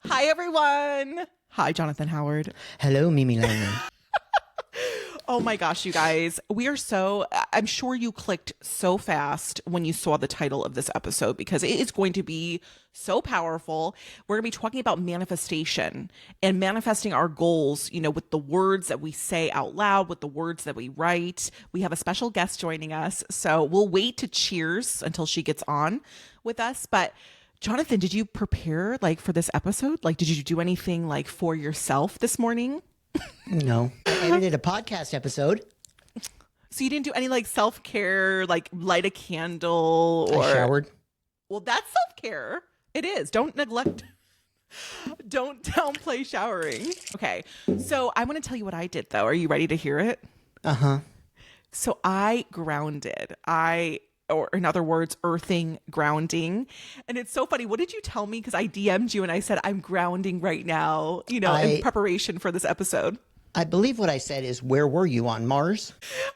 Hi, everyone. Hi, Jonathan Howard. Hello, Mimi Langley. Oh my gosh, you guys. I'm sure you clicked so fast when you saw the title of this episode because it is going to be so powerful. We're going to be talking about manifestation and manifesting our goals, with the words that we say out loud, with the words that we write. We have a special guest joining us, so we'll wait to cheers until she gets on with us. But Jonathan, did you prepare for this episode? Did you do anything for yourself this morning? No, I edited a podcast episode. So you didn't do any self-care, light a candle or I showered. Well, that's self-care. It is. Don't downplay showering. Okay. So I want to tell you what I did though. Are you ready to hear it? Uh-huh. So I grounded. Or in other words, earthing, grounding. And it's so funny. What did you tell me? Because I DM'd you and I said, I'm grounding right now, in preparation for this episode. I believe what I said is, where were you, on Mars?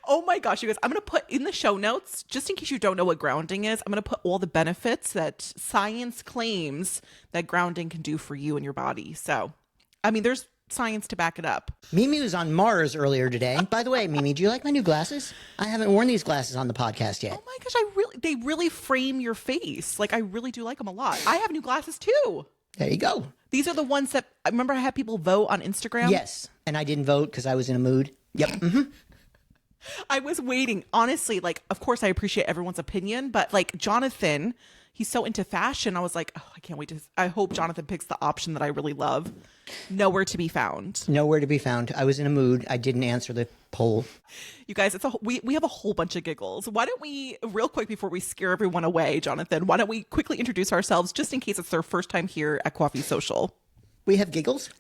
Oh my gosh, you guys, I'm going to put in the show notes, just in case you don't know what grounding is, I'm going to put all the benefits that science claims that grounding can do for you and your body. So, there's science to back it up. Mimi was on Mars earlier today. By the way, Mimi, do you like my new glasses? I haven't worn these glasses on the podcast yet. Oh my gosh, they really frame your face. I really do like them a lot. I have new glasses too. There you go. These are the ones that, I remember I had people vote on Instagram. Yes, and I didn't vote because I was in a mood. Yep. Mm-hmm. I was waiting. Honestly, of course I appreciate everyone's opinion, but Jonathan, he's so into fashion. I was like, oh, I can't wait I hope Jonathan picks the option that I really love. Nowhere to be found. Nowhere to be found. I was in a mood. I didn't answer the poll. You guys, we have a whole bunch of giggles. Why don't we, real quick before we scare everyone away, Jonathan, why don't we quickly introduce ourselves just in case it's their first time here at Coffee Social? We have giggles.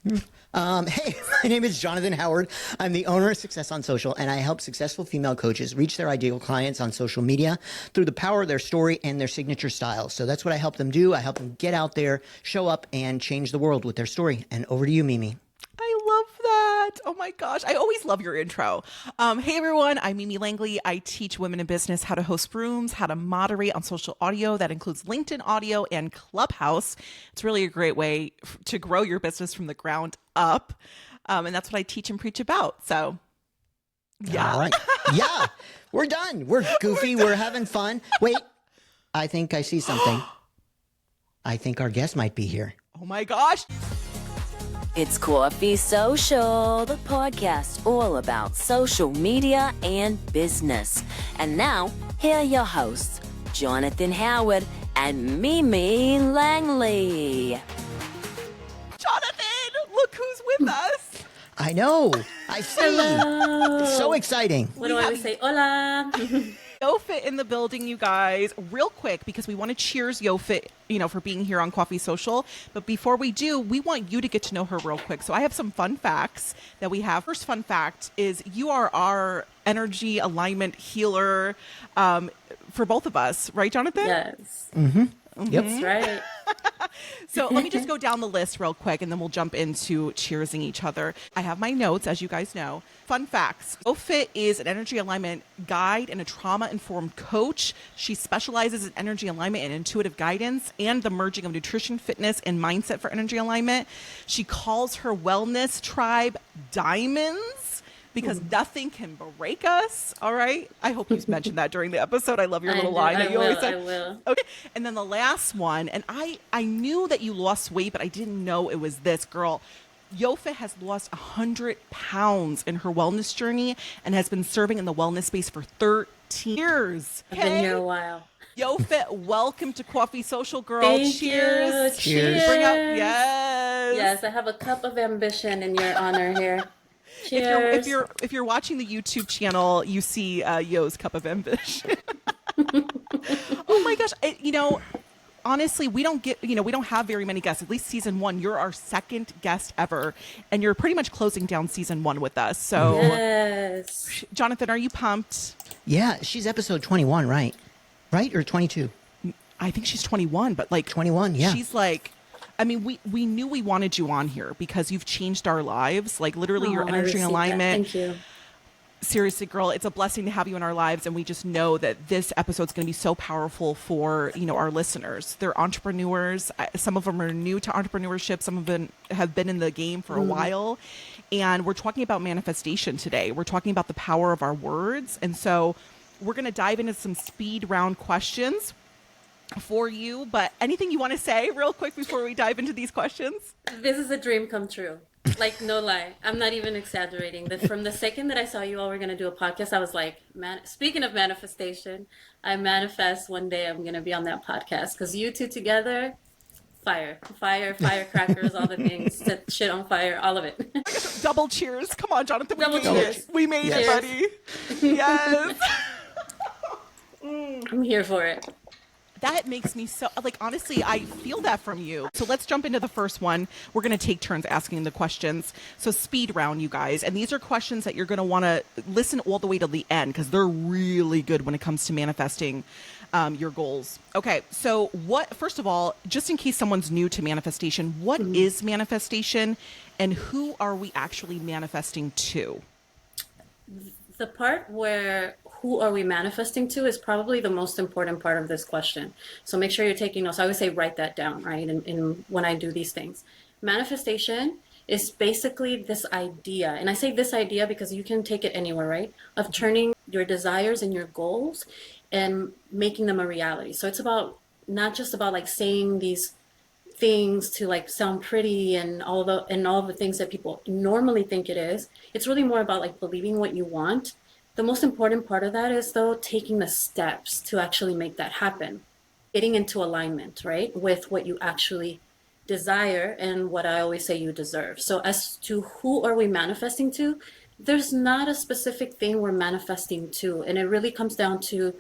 Hey, my name is Jonathan Howard. I'm the owner of Success on Social, and I help successful female coaches reach their ideal clients on social media through the power of their story and their signature style. So that's what I help them do. I help them get out there, show up, and change the world with their story. And over to you, Mimi. I love that. Oh my gosh. I always love your intro. Hey everyone, I'm Mimi Langley. I teach women in business how to host rooms, how to moderate on social audio. That includes LinkedIn audio and Clubhouse. It's really a great way to grow your business from the ground up. And that's what I teach and preach about. So yeah. All right. Yeah, we're done. We're goofy. We're having fun. Wait, I think I see something. I think our guest might be here. Oh my gosh. It's Coffee Social, the podcast all about social media and business. And now, here are your hosts, Jonathan Howard and Mimi Langley. Jonathan, look who's with us. I know. I see. Hello. It's so exciting. What do I always say? Hola. YoFit in the building, you guys. Real quick, because we want to cheers YoFit, for being here on Coffee Social. But before we do, we want you to get to know her real quick. So I have some fun facts that we have. First fun fact is you are our energy alignment healer for both of us. Right, Jonathan? Yes. Mm-hmm. Yep. That's right. So let me just go down the list real quick and then we'll jump into cheersing each other. I have my notes, as you guys know. Fun facts. YoFit is an energy alignment guide and a trauma-informed coach. She specializes in energy alignment and intuitive guidance and the merging of nutrition, fitness, and mindset for energy alignment. She calls her wellness tribe diamonds because nothing can break us. All right. I hope you mentioned that during the episode. I love your little line that you always say. I will. Okay. And then the last one, and I knew that you lost weight, but I didn't know it was this girl. YoFit has lost 100 pounds in her wellness journey and has been serving in the wellness space for 13 years. I've been here a while. YoFit, welcome to Coffee Social, girl. Thank Cheers. you. Cheers. Bring up, yes. Yes, I have a cup of ambition in your honor here. Cheers. If you're watching the YouTube channel, you see Yo's cup of ambition. Oh my gosh. Honestly, we don't have very many guests. At least season 1, you're our second guest ever, and you're pretty much closing down season 1 with us. So, yes. Jonathan, are you pumped? Yeah, she's episode 21, right? Right? Or 22? I think she's 21, but 21, yeah. She's we knew we wanted you on here because you've changed our lives. Literally, your energy alignment. Thank you. Seriously, girl, it's a blessing to have you in our lives, and we just know that this episode's going to be so powerful for our listeners. They're entrepreneurs. Some of them are new to entrepreneurship. Some of them have been in the game for a while, and we're talking about manifestation today. We're talking about the power of our words, and so we're going to dive into some speed round questions for you. But anything you want to say real quick before we dive into these questions? This is a dream come true. Like, no lie. I'm not even exaggerating. From the second that I saw you all were going to do a podcast, I was like, man, speaking of manifestation, I manifest one day I'm going to be on that podcast because you two together, firecrackers, all the things, set shit on fire, all of it. Double cheers. Come on, Jonathan. Double cheers. We made it, Cheers. buddy. Yes. I'm here for it. That makes me so, like, honestly, I feel that from you. So let's jump into the first one. We're going to take turns asking the questions. So speed round, you guys. And these are questions that you're going to want to listen all the way to the end because they're really good when it comes to manifesting your goals. Okay. So first of all, just in case someone's new to manifestation, what is manifestation and who are we actually manifesting to? The part where who are we manifesting to is probably the most important part of this question. So make sure you're taking notes. I always say write that down, right? And when I do these things. Manifestation is basically this idea. And I say this idea because you can take it anywhere, right? Of turning your desires and your goals and making them a reality. So it's about not just about like saying these things to like sound pretty and all the things that people normally think it is. It's really more about like believing what you want. The most important part of that is though taking the steps to actually make that happen, getting into alignment, right, with what you actually desire and what I always say you deserve. So as to who are we manifesting to, there's not a specific thing we're manifesting to, and it really comes down to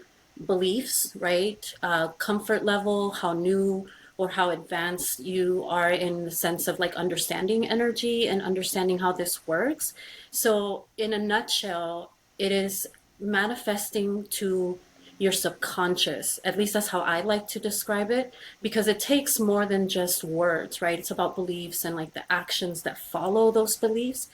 beliefs, right? Comfort level, how new or how advanced you are in the sense of like understanding energy and understanding how this works. So in a nutshell, it is manifesting to your subconscious. At least that's how I like to describe it, because it takes more than just words, right? It's about beliefs and like the actions that follow those beliefs.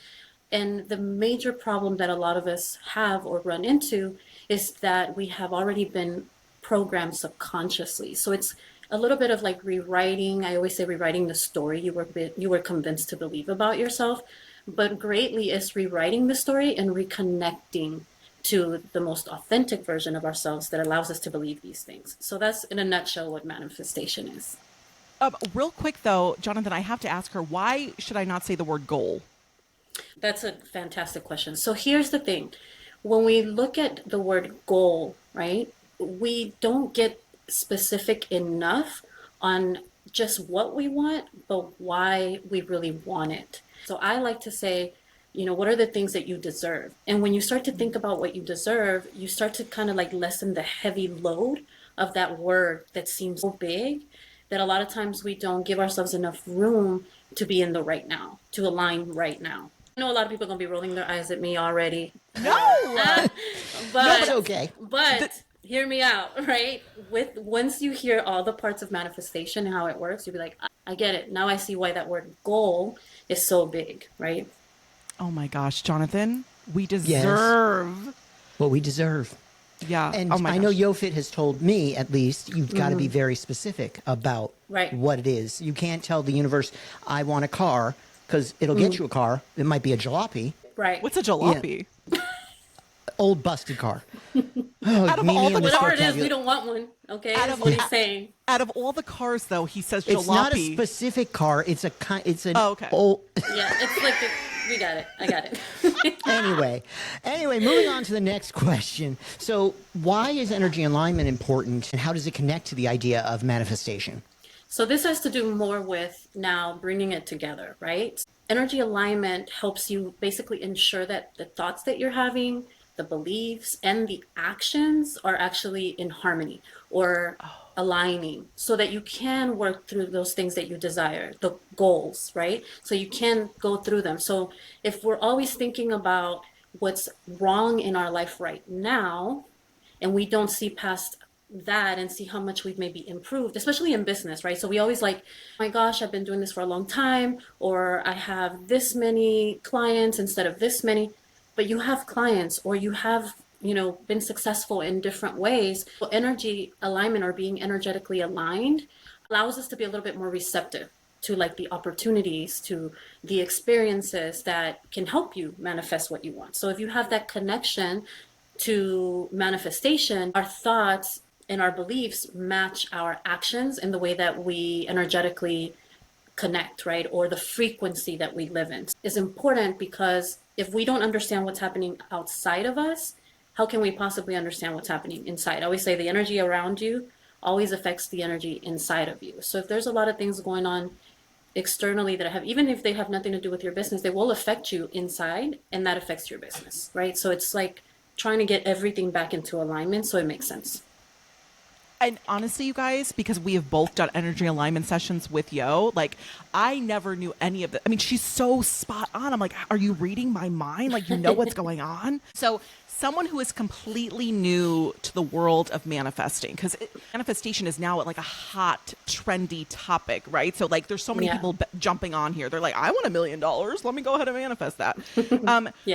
And the major problem that a lot of us have or run into is that we have already been programmed subconsciously. So it's a little bit of like rewriting. I always say rewriting the story you were convinced to believe about yourself, but greatly is rewriting the story and reconnecting to the most authentic version of ourselves that allows us to believe these things. So that's in a nutshell what manifestation is. Real quick though, Jonathan, I have to ask her, why should I not say the word goal? That's a fantastic question. So here's the thing. When we look at the word goal, right, we don't get specific enough on just what we want, but why we really want it. So I like to say, what are the things that you deserve? And when you start to think about what you deserve, you start to kind of like lessen the heavy load of that word that seems so big that a lot of times we don't give ourselves enough room to be in the right now, to align right now. I know a lot of people are going to be rolling their eyes at me already. No! But That's okay. But hear me out, right? Once you hear all the parts of manifestation and how it works, you'll be like, I get it. Now I see why that word goal is so big, right? Oh my gosh, Jonathan, we deserve what we deserve. Yeah. And oh my I know gosh. YoFit has told me, at least, you've got to be very specific about what it is. You can't tell the universe, I want a car, because it'll get you a car. It might be a jalopy. Right. What's a jalopy? Yeah. Old busted car. Out of all the whatever it is, we don't want one. Okay, that's what he's saying. Out of all the cars, though, he says jalopy. It's not a specific car. It's an okay. old. Yeah, it's like we got it. I got it. Anyway, moving on to the next question. So, why is energy alignment important, and how does it connect to the idea of manifestation? So this has to do more with now bringing it together, right? Energy alignment helps you basically ensure that the thoughts that you're having, the beliefs, and the actions are actually in harmony or aligning so that you can work through those things that you desire, the goals, right? So you can go through them. So if we're always thinking about what's wrong in our life right now, and we don't see past that and see how much we've maybe improved, especially in business, right? So we always like, oh my gosh, I've been doing this for a long time, or I have this many clients instead of this many. but you have clients or you have, been successful in different ways. So energy alignment or being energetically aligned allows us to be a little bit more receptive to like the opportunities, to the experiences that can help you manifest what you want. So if you have that connection to manifestation, our thoughts and our beliefs match our actions in the way that we energetically connect, right? Or the frequency that we live in is important, because if we don't understand what's happening outside of us, how can we possibly understand what's happening inside? I always say the energy around you always affects the energy inside of you. So if there's a lot of things going on externally that have, even if they have nothing to do with your business, they will affect you inside, and that affects your business, right? So it's like trying to get everything back into alignment so it makes sense. And honestly, you guys, because we have both done energy alignment sessions with Yo, like I never knew any of it. I mean, she's so spot on. I'm like, are you reading my mind? Like, you know what's going on? So someone who is completely new to the world of manifesting, because manifestation is now like a hot, trendy topic, right? So like there's so many people jumping on here. They're like, I want $1 million. Let me go ahead and manifest that.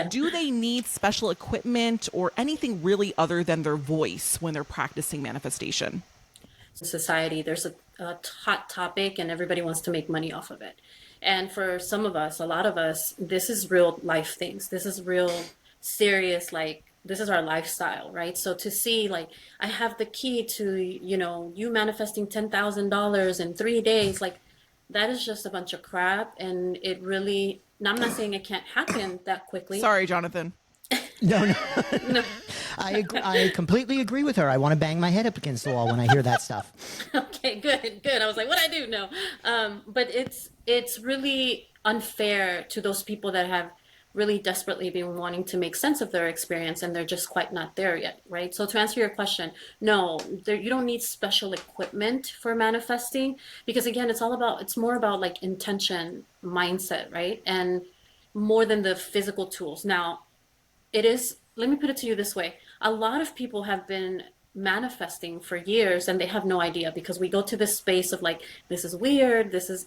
Do they need special equipment or anything really other than their voice when they're practicing manifestation? Society, there's a hot topic and everybody wants to make money off of it. And for some of us, a lot of us, this is real life things. This is real serious, like this is our lifestyle, right? So to see like I have the key to, you manifesting $10,000 in 3 days, like that is just a bunch of crap. And it really, now I'm not saying it can't happen that quickly. Sorry, Jonathan. No. No. I completely agree with her. I want to bang my head up against the wall when I hear that stuff. Okay, good. I was like, what I do? No. But it's really unfair to those people that have really desperately been wanting to make sense of their experience, and they're just quite not there yet, right? So to answer your question, no, you don't need special equipment for manifesting, because again, it's more about like intention, mindset, right? And more than the physical tools. Now, let me put it to you this way. A lot of people have been manifesting for years and they have no idea, because we go to this space of like, this is weird, this is,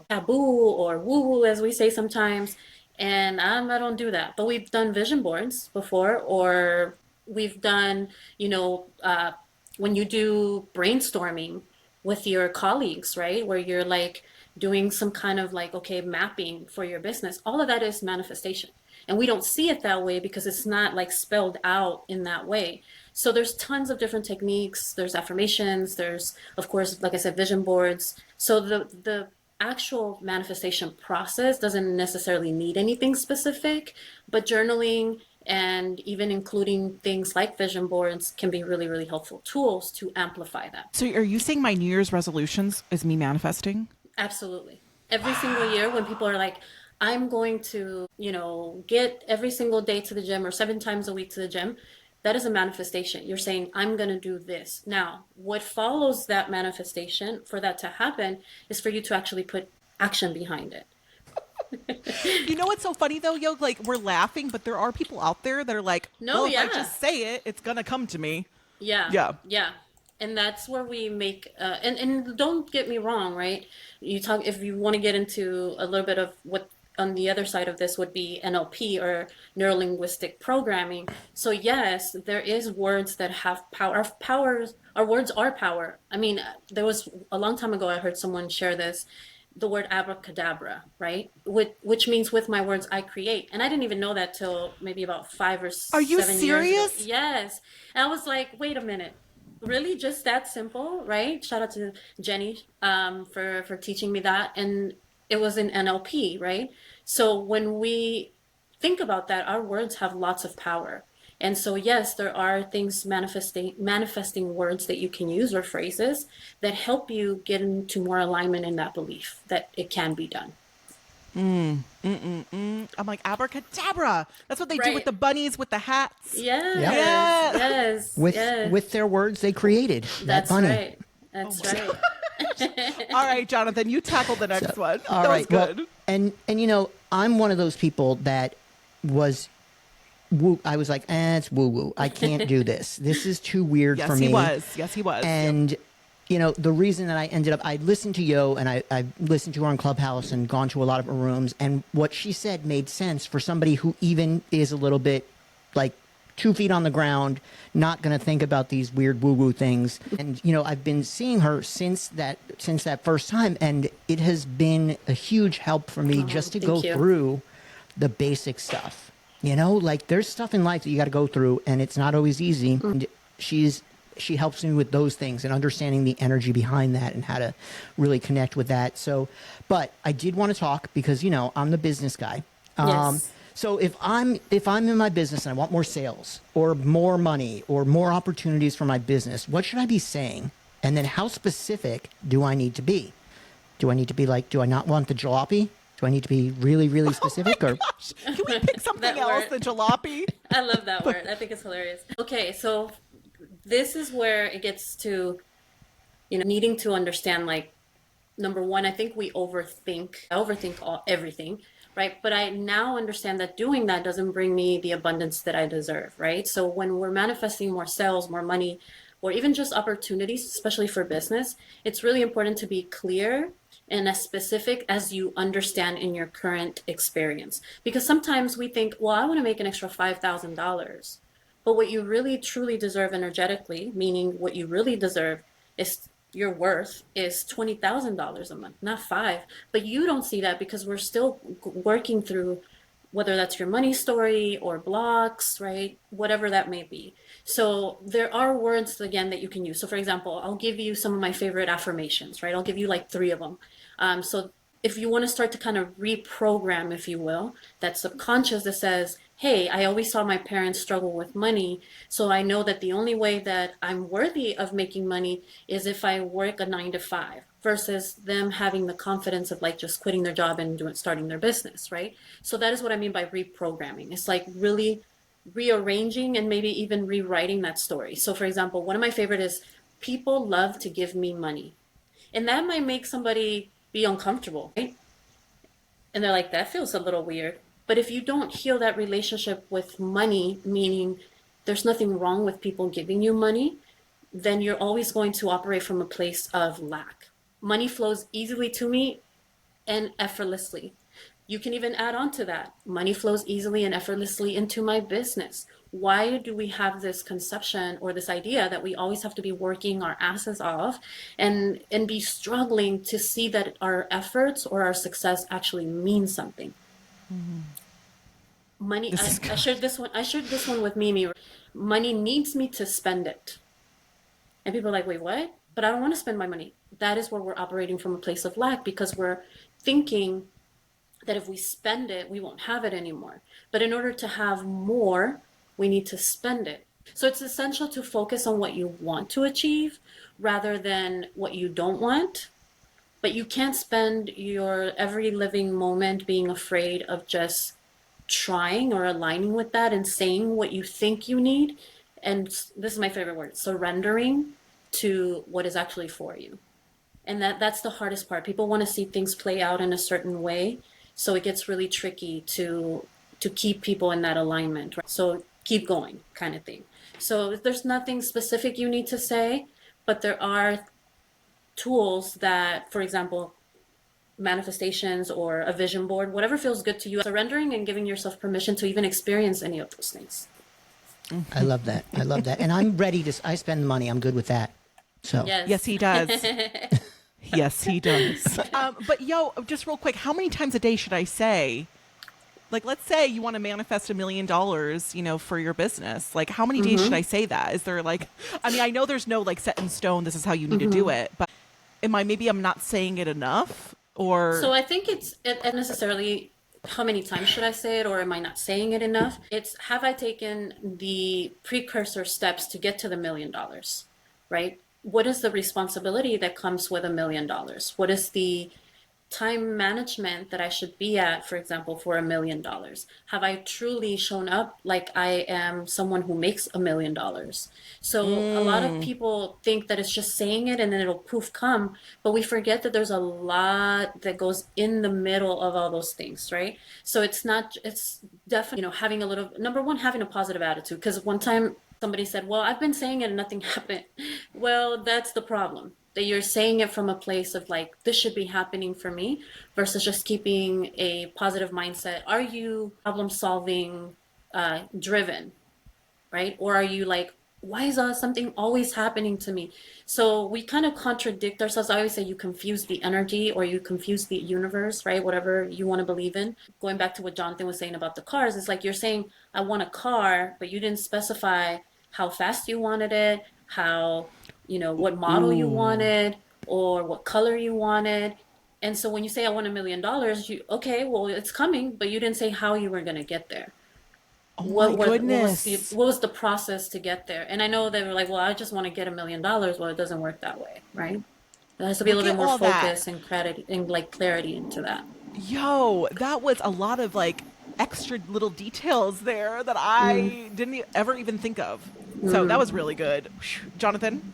taboo or woo-woo, as we say sometimes. And I don't do that. But we've done vision boards before, or we've done, when you do brainstorming with your colleagues, right? Where you're like doing some kind of like, okay, mapping for your business. All of that is manifestation. And we don't see it that way because it's not like spelled out in that way. So there's tons of different techniques. There's affirmations. There's, of course, like I said, vision boards. So the actual manifestation process doesn't necessarily need anything specific, but journaling and even including things like vision boards can be really, really helpful tools to amplify that. So are you saying my New Year's resolutions is me manifesting? Absolutely. Every single year when people are like, I'm going to, get every single day to the gym or 7 times a week to the gym, that is a manifestation. You're saying, I'm going to do this. Now, what follows that manifestation for that to happen is for you to actually put action behind it. You know what's so funny though, Yo? Like, we're laughing, but there are people out there that are like, no, if I just say it, it's going to come to me. Yeah. And that's where we make, and don't get me wrong, right? If you want to get into a little bit of what on the other side of this would be NLP or neuro-linguistic programming. So yes, there is words that have power. Our words are power. I mean, there was a long time ago, I heard someone share this, the word abracadabra, right? Which means with my words, I create. And I didn't even know that till maybe about 5 or 7 years ago. Are you serious? Yes. And I was like, wait a minute. Really, just that simple, right? Shout out to Jenny for teaching me that. And it was in NLP, right? So when we think about that, our words have lots of power. And so, yes, there are things manifesting words that you can use or phrases that help you get into more alignment in that belief that it can be done. I'm like, abracadabra. That's what they do with the bunnies, with the hats. Yes. With their words they created. That's that bunny. right. That's right. All right, Jonathan, you tackle the next one. All that right. was good. Well, and I'm one of those people that was woo. I was like, it's woo woo. I can't do this. This is too weird for me. Yes, he was. And the reason that I ended up, I listened to Yo and I listened to her on Clubhouse and gone to a lot of her rooms. And what she said made sense for somebody who even is a little bit like 2 feet on the ground, not going to think about these weird woo-woo things. And, I've been seeing her since that first time. And it has been a huge help for me just to go through the basic stuff. Like there's stuff in life that you got to go through and it's not always easy. And she helps me with those things and understanding the energy behind that and how to really connect with that. So, but I did want to talk because, I'm the business guy. Yes. So if I'm in my business and I want more sales or more money or more opportunities for my business, what should I be saying? And then how specific do I need to be? Do I need to be like, do I not want the jalopy? Do I need to be really, really specific? Oh my gosh. Can we pick something else, the jalopy? I love that word. I think it's hilarious. Okay, so this is where it gets to, needing to understand, like, number one, I think I overthink everything, right? But I now understand that doing that doesn't bring me the abundance that I deserve, right? So when we're manifesting more sales, more money, or even just opportunities, especially for business, it's really important to be clear and as specific as you understand in your current experience. Because sometimes we think, well, I want to make an extra $5,000. But what you really truly deserve energetically, meaning what you really deserve is your worth is $20,000 a month, not five. But you don't see that because we're still working through whether that's your money story or blocks, right? Whatever that may be. So there are words, again, that you can use. So for example, I'll give you some of my favorite affirmations, right? I'll give you like 3 of them. So if you want to start to kind of reprogram, if you will, that subconscious that says, hey, I always saw my parents struggle with money, so I know that the only way that I'm worthy of making money is if I work a 9 to 5 versus them having the confidence of like just quitting their job and starting their business, right? So that is what I mean by reprogramming. It's like really rearranging and maybe even rewriting that story. So for example, one of my favorite is people love to give me money. And that might make somebody be uncomfortable, right? And they're like, that feels a little weird. But if you don't heal that relationship with money, meaning there's nothing wrong with people giving you money, then you're always going to operate from a place of lack. Money flows easily to me and effortlessly. You can even add on to that. Money flows easily and effortlessly into my business. Why do we have this conception or this idea that we always have to be working our asses off and be struggling to see that our efforts or our success actually means something? Money, I shared this one with Mimi. Money needs me to spend it. And people are like, wait, what? But I don't want to spend my money. That is where we're operating from a place of lack because we're thinking that if we spend it, we won't have it anymore. But in order to have more, we need to spend it. So it's essential to focus on what you want to achieve rather than what you don't want. But you can't spend your every living moment being afraid of just trying or aligning with that and saying what you think you need. And this is my favorite word, surrendering to what is actually for you. And that's the hardest part. People want to see things play out in a certain way. So it gets really tricky to keep people in that alignment. Right? So keep going kind of thing. So there's nothing specific you need to say, but there are tools that, for example, manifestations or a vision board, whatever feels good to you, surrendering and giving yourself permission to even experience any of those things. I love that. I love that. And I'm ready to, I spend money. I'm good with that. So yes, he does. Yes, he does. But Yo, just real quick, how many times a day should I say, like, let's say you want to manifest $1 million, for your business. Like, how many days should I say that? Is there like, I mean, I know there's no like set in stone, this is how you need to do it, but maybe I'm not saying it enough or. So I think it's necessarily how many times should I say it or am I not saying it enough? It's have I taken the precursor steps to get to the $1 million, right? What is the responsibility that comes with $1 million? What is the time management that I should be at, for example, for $1 million? Have I truly shown up like I am someone who makes $1 million? So a lot of people think that it's just saying it and then it'll poof come, but we forget that there's a lot that goes in the middle of all those things, right? So it's definitely, having a little, number one, having a positive attitude. Because one time somebody said, well, I've been saying it and nothing happened. Well, that's the problem. that you're saying it from a place of like, this should be happening for me versus just keeping a positive mindset. Are you problem solving driven, right? Or are you like, why is something always happening to me? So we kind of contradict ourselves. I always say you confuse the energy or you confuse the universe, right? Whatever you want to believe in. Going back to what Jonathan was saying about the cars, it's like you're saying, I want a car, but you didn't specify how fast you wanted it, how, what model you Ooh. wanted, or what color you wanted. And so when you say I want $1 million, okay, well, it's coming, but you didn't say how you were going to get there. Oh my What goodness. was the process to get there? And I know they were like, well, I just want to get $1 million. Well, it doesn't work that way, right? There has to be a Look little at bit more all that. focus and credit and like clarity into that. Yo, that was a lot of like extra little details there that I didn't ever even think of. So that was really good. Jonathan,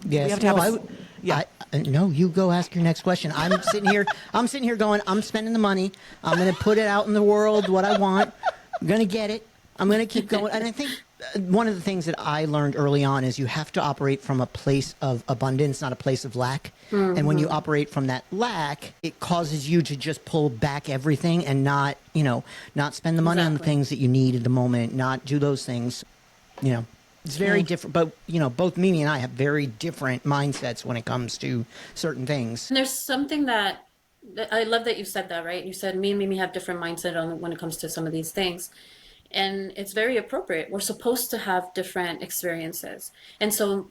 we have Yes. to have No, a. I, Yeah. no, you go ask your next question. I'm sitting here going, I'm spending the money. I'm going to put it out in the world, what I want. I'm going to get it. I'm going to keep going. And I think one of the things that I learned early on is you have to operate from a place of abundance, not a place of lack. And when you operate from that lack, it causes you to just pull back everything and not, not spend the money on the Exactly. things that you need at the moment, not do those things. you know it's very different, but both Mimi and I have very different mindsets when it comes to certain things. And there's something that I love that you said that, right? You said me and Mimi have different mindset on when it comes to some of these things. And it's very appropriate. We're supposed to have different experiences. And so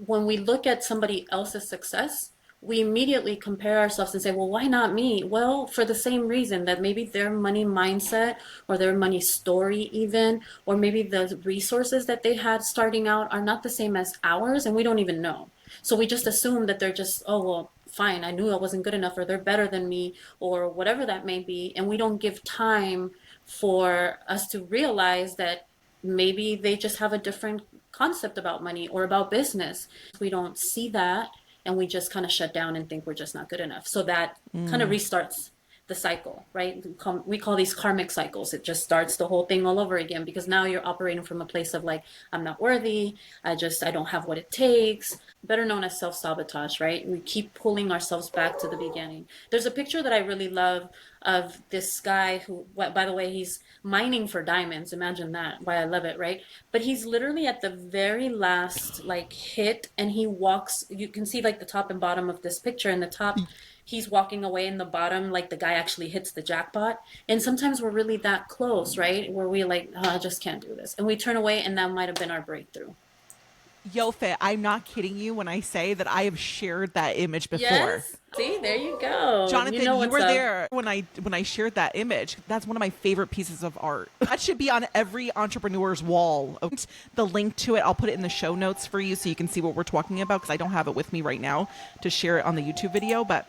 when we look at somebody else's success, we immediately compare ourselves and say, well, why not me? Well, for the same reason that maybe their money mindset or their money story, even, or maybe the resources that they had starting out are not the same as ours, and we don't even know. So we just assume that they're just, oh, well, fine, I knew I wasn't good enough, or they're better than me, or whatever that may be. And we don't give time for us to realize that maybe they just have a different concept about money or about business. We don't see that and we just kind of shut down and think we're just not good enough. So that kind of restarts the cycle, right? We call these karmic cycles. It just starts the whole thing all over again because now you're operating from a place of like, I'm not worthy. I don't have what it takes. Better known as self-sabotage, right? We keep pulling ourselves back to the beginning. There's a picture that I really love of this guy who, by the way, he's mining for diamonds. Imagine that. Why I love it, right? But he's literally at the very last like hit and he walks, you can see like the top and bottom of this picture. In the top, he's walking away, in the bottom, like the guy actually hits the jackpot. And sometimes we're really that close, right? Where we like, oh, I just can't do this. And we turn away and that might have been our breakthrough. YoFit, I'm not kidding you when I say that I have shared that image before. Yes. See, there you go. Jonathan, You know you what's were up. there when I shared that image. That's one of my favorite pieces of art. That should be on every entrepreneur's wall. The link to it, I'll put it in the show notes for you so you can see what we're talking about because I don't have it with me right now to share it on the YouTube video. But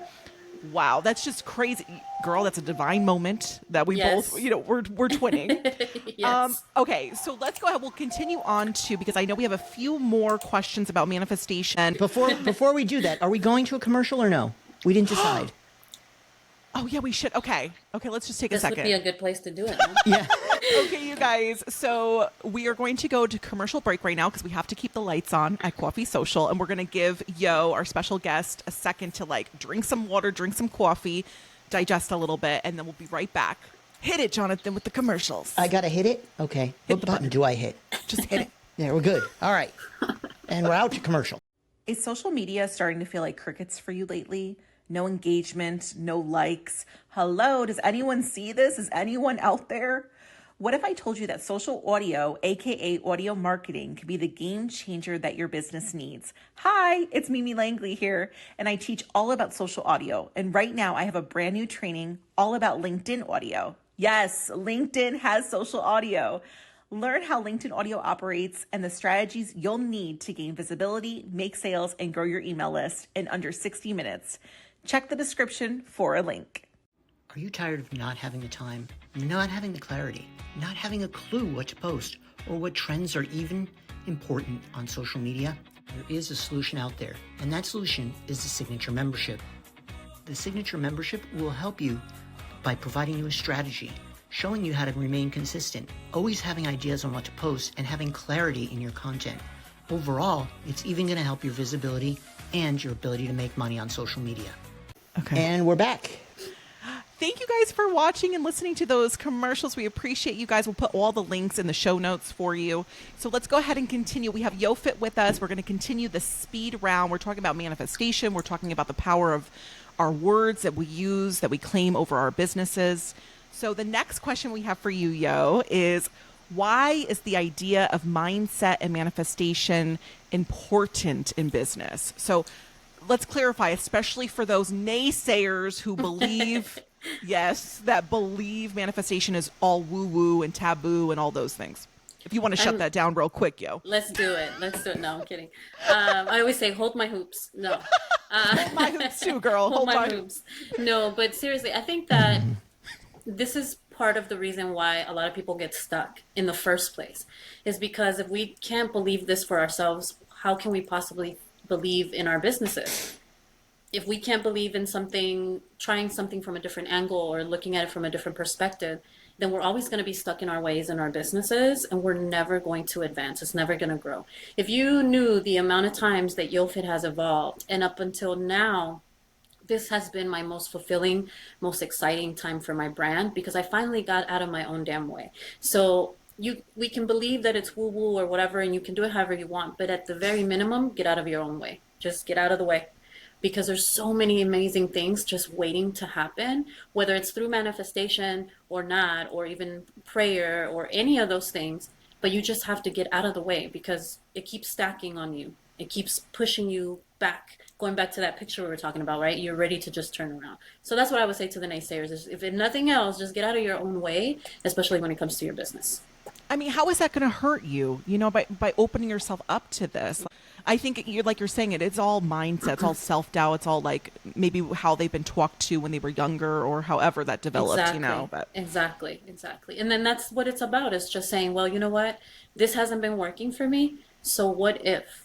wow, that's just crazy, girl. That's a divine moment that we Yes. both, we're twinning. Yes. Okay, so let's go ahead. We'll continue on to because I know we have a few more questions about manifestation. Before we do that, are we going to a commercial or no? We didn't decide. Oh yeah, we should. Okay, let's just take a This would second. be a good place to do it. Huh? Yeah. Okay, you guys. So we are going to go to commercial break right now because we have to keep the lights on at Coffee Social, and we're going to give Yo, our special guest, a second to like drink some water, drink some coffee, digest a little bit, and then we'll be right back. Hit it, Jonathan, with the commercials. I gotta hit it. Okay. What the button button. do I hit? Just hit it. Yeah, we're good. All right. And we're out to commercial. Is social media starting to feel like crickets for you lately? No engagement, no likes. Hello, does anyone see this? Is anyone out there? What if I told you that social audio, aka audio marketing, could be the game changer that your business needs? Hi, it's Mimi Langley here, and I teach all about social audio. And right now I have a brand new training all about LinkedIn audio. Yes, LinkedIn has social audio. Learn how LinkedIn audio operates and the strategies you'll need to gain visibility, make sales, and grow your email list in under 60 minutes. Check the description for a link. Are you tired of not having the time, not having the clarity, not having a clue what to post, or what trends are even important on social media? There is a solution out there, and that solution is the Signature Membership. The Signature Membership will help you by providing you a strategy, showing you how to remain consistent, always having ideas on what to post, and having clarity in your content. Overall, it's even going to help your visibility and your ability to make money on social media. Okay. And we're back. Thank you guys for watching and listening to those commercials. We appreciate you guys. We'll put all the links in the show notes for you. So let's go ahead and continue. We have YoFit with us. We're going to continue the speed round. We're talking about manifestation. We're talking about the power of our words that we use, that we claim over our businesses. So the next question we have for you, Yo, is why is the idea of mindset and manifestation important in business? So let's clarify, especially for those naysayers who believe, yes, that believe manifestation is all woo-woo and taboo and all those things. If you want to shut that down real quick, Yo. Let's do it. Let's do it. No, I'm kidding. I always say, hold my hoops. No. Hold my hoops too, girl. Hold my hoops. No, but seriously, I think that this is part of the reason why a lot of people get stuck in the first place, is because if we can't believe this for ourselves, how can we possibly believe in our businesses? If we can't believe in something, trying something from a different angle or looking at it from a different perspective, then we're always going to be stuck in our ways in our businesses, and we're never going to advance. It's never going to grow. If you knew the amount of times that YoFit has evolved, and up until now, this has been my most fulfilling, most exciting time for my brand, because I finally got out of my own damn way. So we can believe that it's woo-woo or whatever, and you can do it however you want, but at the very minimum, get out of your own way. Just get out of the way, because there's so many amazing things just waiting to happen, whether it's through manifestation or not, or even prayer or any of those things. But you just have to get out of the way, because it keeps stacking on you. It keeps pushing you back, going back to that picture we were talking about, right? You're ready to just turn around. So that's what I would say to the naysayers, is if nothing else, just get out of your own way, especially when it comes to your business. I mean, how is that going to hurt you, by opening yourself up to this? I think you're saying it's all mindset, it's all self-doubt, it's all like maybe how they've been talked to when they were younger or however that developed, Exactly. but Exactly. And then that's what it's about. It's just saying, well, you know what? This hasn't been working for me. So what if?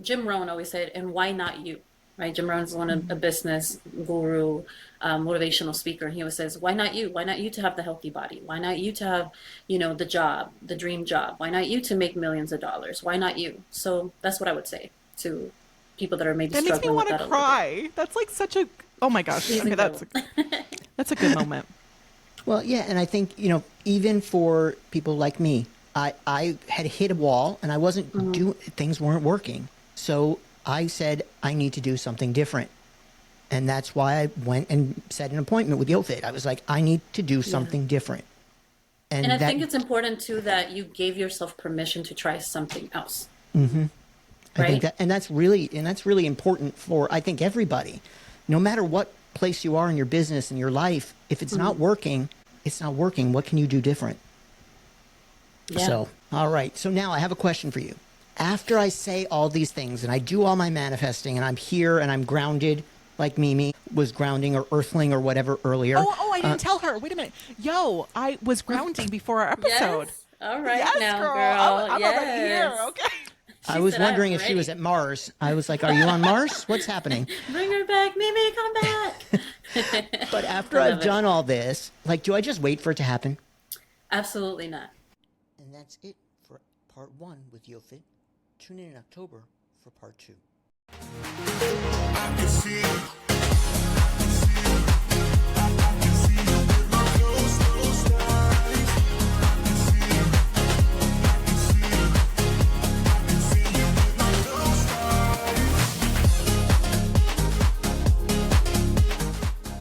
Jim Rohn always said, and why not you? Right? Jim Rohn's a business guru, motivational speaker. And he always says, why not you? Why not you to have the healthy body? Why not you to have, the job, the dream job? Why not you to make millions of dollars? Why not you? So that's what I would say to people that are maybe that makes me struggling with want that to cry. That's like such a, oh my gosh. Okay, that's a good moment. Well, yeah, and I think, even for people like me, I had hit a wall and I wasn't things weren't working. So I said, I need to do something different. And that's why I went and set an appointment with YoFit. I was like, I need to do something different. And I think it's important too that you gave yourself permission to try something else. Mm-hmm. Right? I think that, and that's really important for, I think, everybody. No matter what place you are in your business and your life, if it's not working, it's not working. What can you do different? Yeah. So, all right. So now I have a question for you. After I say all these things and I do all my manifesting and I'm here and I'm grounded, like Mimi was grounding or earthling or whatever earlier. Oh, I didn't tell her. Wait a minute. Yo, I was grounding before our episode. Yes. All right, yes, now, girl. I'm yes. already here. Okay. I was wondering if she was at Mars. I was like, are you on Mars? What's happening? Bring her back. Mimi, come back. But after I've done all this, do I just wait for it to happen? Absolutely not. And that's it for part 1 with YoFit. Tune in October for part 2. I can see